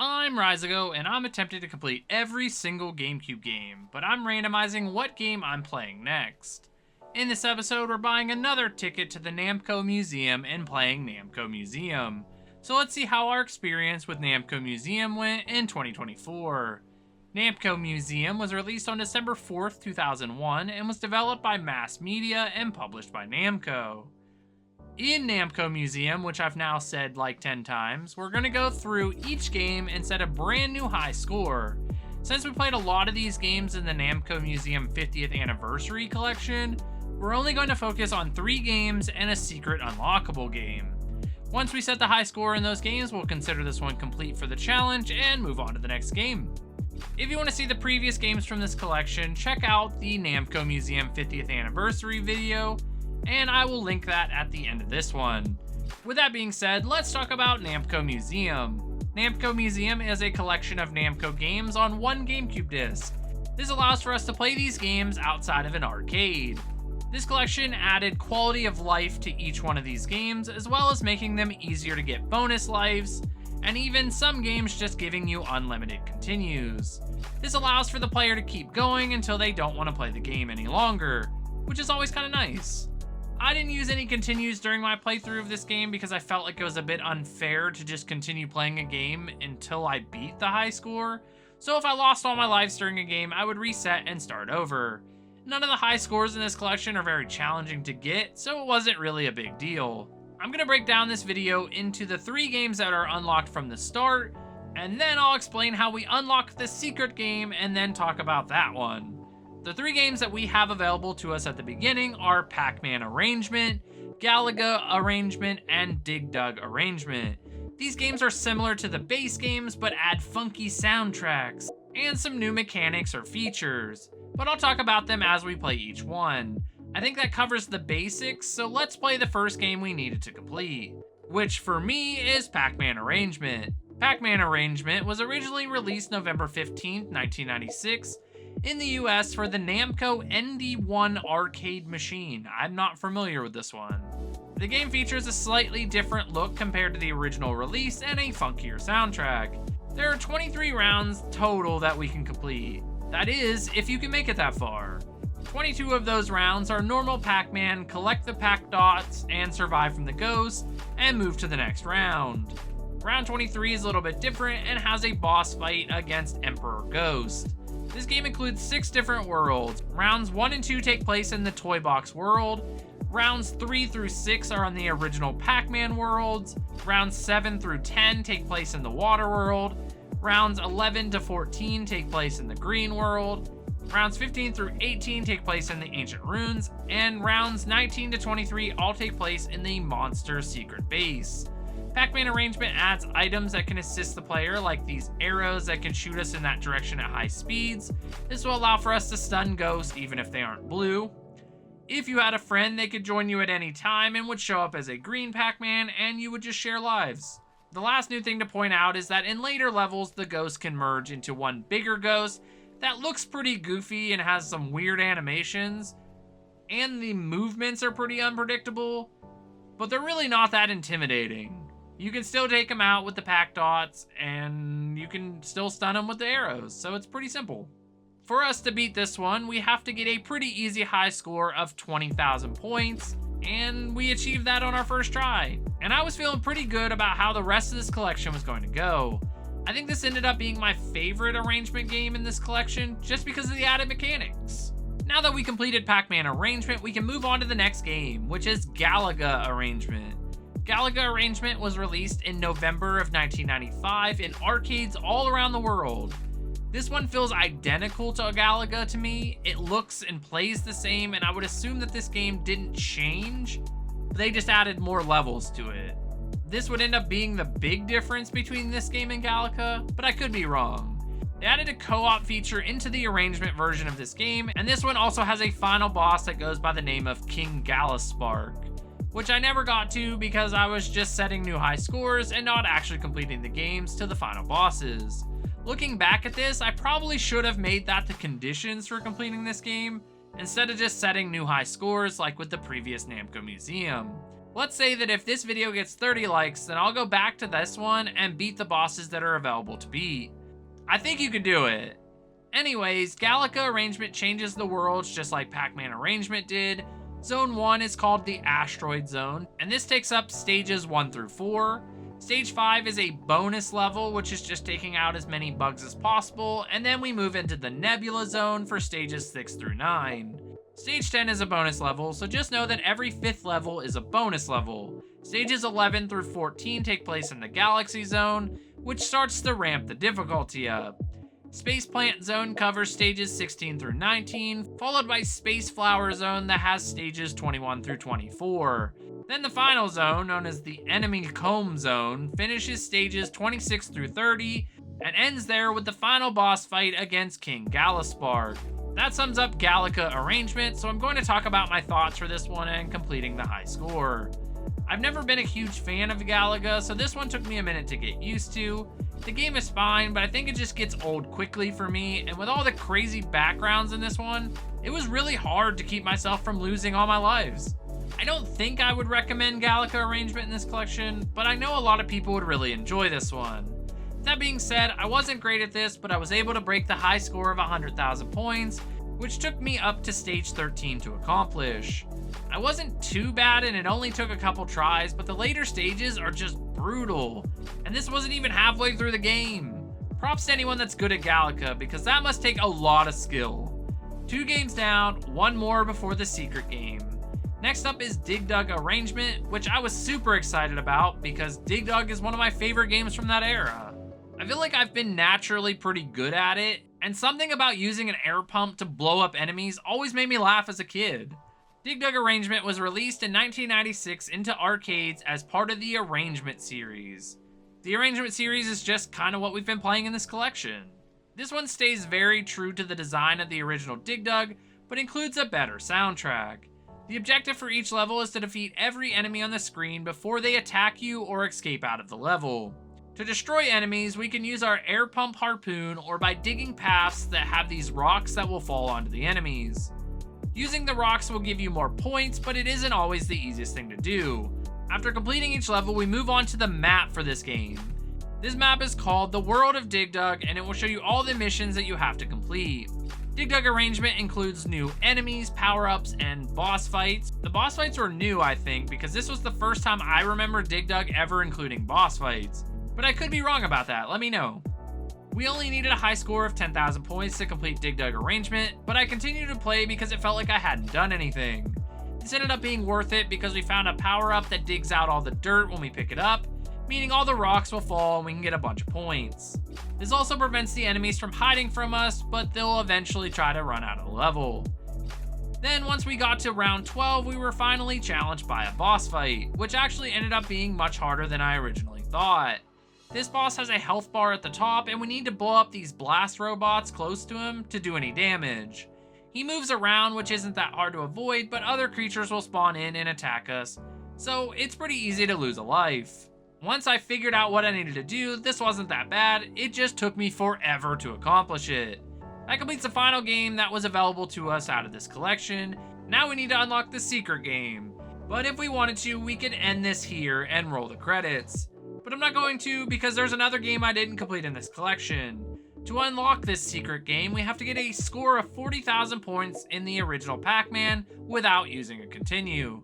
I'm Reisigo, and I'm attempting to complete every single GameCube game, but I'm randomizing what game I'm playing next. In this episode, we're buying another ticket to the Namco Museum and playing Namco Museum. So let's see how our experience with Namco Museum went in 2024. Namco Museum was released on December 4th, 2001, and was developed by Mass Media and published by Namco. In Namco Museum, which I've now said like 10 times, we're going to go through each game and set a brand new high score. Since we played a lot of these games in the Namco Museum 50th Anniversary Collection, we're only going to focus on 3 games and a secret unlockable game. Once we set the high score in those games, we'll consider this one complete for the challenge and move on to the next game. If you want to see the previous games from this collection, check out the Namco Museum 50th Anniversary video, and I will link that at the end of this one. With that being said, let's talk about Namco Museum. Namco Museum is a collection of Namco games on one GameCube disc. This allows for us to play these games outside of an arcade. This collection added quality of life to each one of these games, as well as making them easier to get bonus lives, and even some games just giving you unlimited continues. This allows for the player to keep going until they don't want to play the game any longer, which is always kind of nice. I didn't use any continues during my playthrough of this game because I felt like it was a bit unfair to just continue playing a game until I beat the high score, so if I lost all my lives during a game, I would reset and start over. None of the high scores in this collection are very challenging to get, so it wasn't really a big deal. I'm going to break down this video into the 3 games that are unlocked from the start, and then I'll explain how we unlock the secret game and then talk about that one. The 3 games that we have available to us at the beginning are Pac-Man Arrangement, Galaga Arrangement, and Dig Dug Arrangement. These games are similar to the base games but add funky soundtracks and some new mechanics or features, but I'll talk about them as we play each one. I think that covers the basics, so let's play the first game we needed to complete, which for me is Pac-Man Arrangement. Pac-Man Arrangement was originally released November 15, 1996, in the US for the Namco ND1 arcade machine. I'm not familiar with this one. The game features a slightly different look compared to the original release and a funkier soundtrack. There are 23 rounds total that we can complete. That is, if you can make it that far. 22 of those rounds are normal Pac-Man, collect the Pac dots, and survive from the ghost, and move to the next round. Round 23 is a little bit different and has a boss fight against Emperor Ghost. This game includes 6 different worlds. Rounds 1 and 2 take place in the Toy Box world. Rounds 3 through 6 are on the original Pac-Man worlds. Rounds 7 through 10 take place in the Water world. Rounds 11 to 14 take place in the Green world. Rounds 15 through 18 take place in the Ancient Ruins. And rounds 19 to 23 all take place in the Monster Secret Base. Pac-Man Arrangement adds items that can assist the player, like these arrows that can shoot us in that direction at high speeds. This will allow for us to stun ghosts even if they aren't blue. If you had a friend, they could join you at any time and would show up as a green Pac-Man, and you would just share lives. The last new thing to point out is that in later levels, the ghosts can merge into one bigger ghost that looks pretty goofy and has some weird animations, and the movements are pretty unpredictable, but they're really not that intimidating. You can still take them out with the Pac dots, and you can still stun them with the arrows, so it's pretty simple. For us to beat this one, we have to get a pretty easy high score of 20,000 points, and we achieved that on our first try. And I was feeling pretty good about how the rest of this collection was going to go. I think this ended up being my favorite arrangement game in this collection, just because of the added mechanics. Now that we completed Pac-Man Arrangement, we can move on to the next game, which is Galaga Arrangement. Galaga Arrangement was released in November of 1995 in arcades all around the world. This one feels identical to Galaga to me. It looks and plays the same, and I would assume that this game didn't change, but they just added more levels to it. This would end up being the big difference between this game and Galaga, but I could be wrong. They added a co-op feature into the arrangement version of this game, and this one also has a final boss that goes by the name of King Galaspark, which I never got to because I was just setting new high scores and not actually completing the games to the final bosses. Looking back at this, I probably should have made that the conditions for completing this game, instead of just setting new high scores like with the previous Namco Museum. Let's say that if this video gets 30 likes, then I'll go back to this one and beat the bosses that are available to beat. I think you can do it. Anyways, Galaga Arrangement changes the worlds just like Pac-Man Arrangement did. Zone 1 is called the Asteroid Zone, and this takes up stages 1 through 4. Stage 5 is a bonus level, which is just taking out as many bugs as possible, and then we move into the Nebula Zone for stages 6 through 9. Stage 10 is a bonus level, so just know that every 5th level is a bonus level. Stages 11 through 14 take place in the Galaxy Zone, which starts to ramp the difficulty up. Space Plant Zone covers stages 16 through 19, followed by Space Flower Zone that has stages 21 through 24. Then the final zone, known as the Enemy Comb Zone, finishes stages 26 through 30, and ends there with the final boss fight against King Galispark. That sums up Galaga Arrangement, so I'm going to talk about my thoughts for this one and completing the high score. I've never been a huge fan of Galaga, so this one took me a minute to get used to. The game is fine, but I think it just gets old quickly for me, and with all the crazy backgrounds in this one, it was really hard to keep myself from losing all my lives. I don't think I would recommend Galaga Arrangement in this collection, but I know a lot of people would really enjoy this one. That being said, I wasn't great at this, but I was able to break the high score of 100,000 points, which took me up to stage 13 to accomplish. I wasn't too bad and it only took a couple tries, but the later stages are just brutal, and this wasn't even halfway through the game. Props to anyone that's good at Galaga, because that must take a lot of skill. 2 games down, 1 more before the secret game. Next up is Dig Dug Arrangement, which I was super excited about because Dig Dug is one of my favorite games from that era. I feel like I've been naturally pretty good at it, and something about using an air pump to blow up enemies always made me laugh as a kid. Dig Dug Arrangement was released in 1996 into arcades as part of the Arrangement series. The Arrangement series is just kind of what we've been playing in this collection. This one stays very true to the design of the original Dig Dug, but includes a better soundtrack. The objective for each level is to defeat every enemy on the screen before they attack you or escape out of the level. To destroy enemies, we can use our air pump harpoon or by digging paths that have these rocks that will fall onto the enemies. Using the rocks will give you more points, but it isn't always the easiest thing to do. After completing each level, we move on to the map for this game. This map is called the World of Dig Dug, and it will show you all the missions that you have to complete. Dig Dug Arrangement includes new enemies, power-ups, and boss fights. The boss fights were new, I think, because this was the first time I remember Dig Dug ever including boss fights. But I could be wrong about that, let me know. We only needed a high score of 10,000 points to complete Dig Dug Arrangement, but I continued to play because it felt like I hadn't done anything. This ended up being worth it because we found a power-up that digs out all the dirt when we pick it up, meaning all the rocks will fall and we can get a bunch of points. This also prevents the enemies from hiding from us, but they'll eventually try to run out of the level. Then once we got to round 12, we were finally challenged by a boss fight, which actually ended up being much harder than I originally thought. This boss has a health bar at the top, and we need to blow up these blast robots close to him to do any damage. He moves around, which isn't that hard to avoid, but other creatures will spawn in and attack us, so it's pretty easy to lose a life. Once I figured out what I needed to do, this wasn't that bad, it just took me forever to accomplish it. That completes the final game that was available to us out of this collection. Now we need to unlock the secret game. But if we wanted to, we could end this here and roll the credits. But I'm not going to because there's another game I didn't complete in this collection. To unlock this secret game, we have to get a score of 40,000 points in the original Pac-Man without using a continue.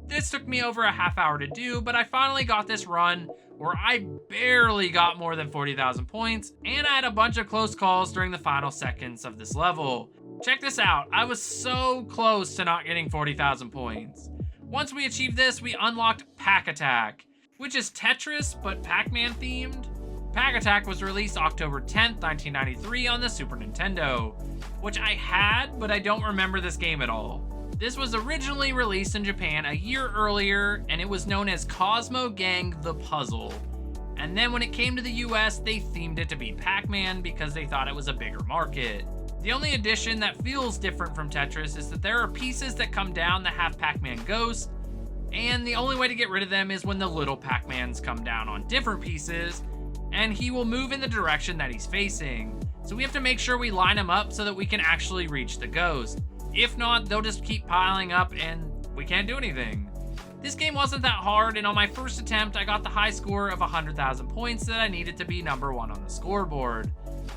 This took me over a half hour to do, but I finally got this run where I barely got more than 40,000 points, and I had a bunch of close calls during the final seconds of this level. Check this out, I was so close to not getting 40,000 points. Once we achieved this, we unlocked Pac Attack, which is Tetris but Pac-Man themed. Pac Attack was released October 10th, 1993 on the Super Nintendo, which I had, but I don't remember this game at all. This was originally released in Japan a year earlier, and it was known as Cosmo Gang The Puzzle. And then when it came to the US, they themed it to be Pac-Man because they thought it was a bigger market. The only addition that feels different from Tetris is that there are pieces that come down that have Pac-Man ghosts, and the only way to get rid of them is when the little Pac-Mans come down on different pieces, and he will move in the direction that he's facing. So we have to make sure we line them up so that we can actually reach the ghost. If not, they'll just keep piling up and we can't do anything. This game wasn't that hard, and on my first attempt, I got the high score of 100,000 points that I needed to be number 1 on the scoreboard.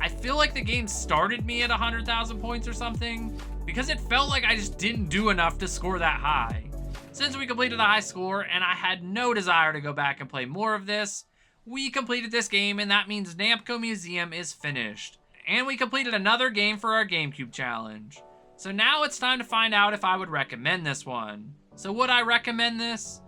I feel like the game started me at 100,000 points or something, because it felt like I just didn't do enough to score that high. Since we completed the high score, and I had no desire to go back and play more of this, we completed this game, and that means Namco Museum is finished. And we completed another game for our GameCube challenge. So now it's time to find out if I would recommend this one. So would I recommend this?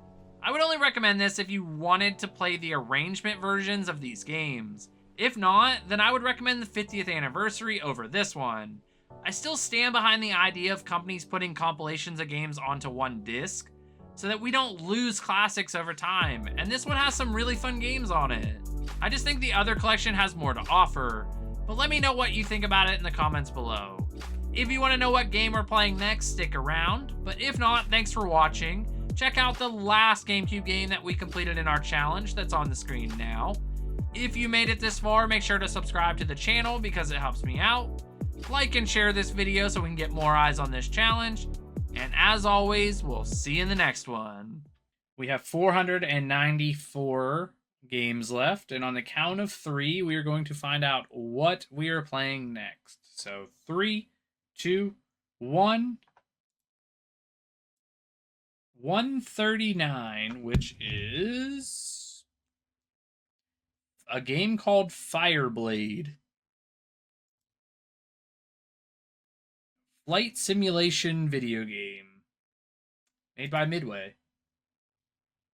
I would only recommend this if you wanted to play the arrangement versions of these games. If not, then I would recommend the 50th anniversary over this one. I still stand behind the idea of companies putting compilations of games onto one disc, so that we don't lose classics over time, and this one has some really fun games on it. I just think the other collection has more to offer, but let me know what you think about it in the comments below. If you want to know what game we're playing next, stick around, but if not, thanks for watching. Check out the last GameCube game that we completed in our challenge that's on the screen now. If you made it this far, make sure to subscribe to the channel because it helps me out. Like and share this video so we can get more eyes on this challenge. And as always, we'll see you in the next one. We have 494 games left, and on the count of 3, we are going to find out what we are playing next. So 3, 2, 1. 139, which is a game called Fireblade. Flight simulation video game. Made by Midway.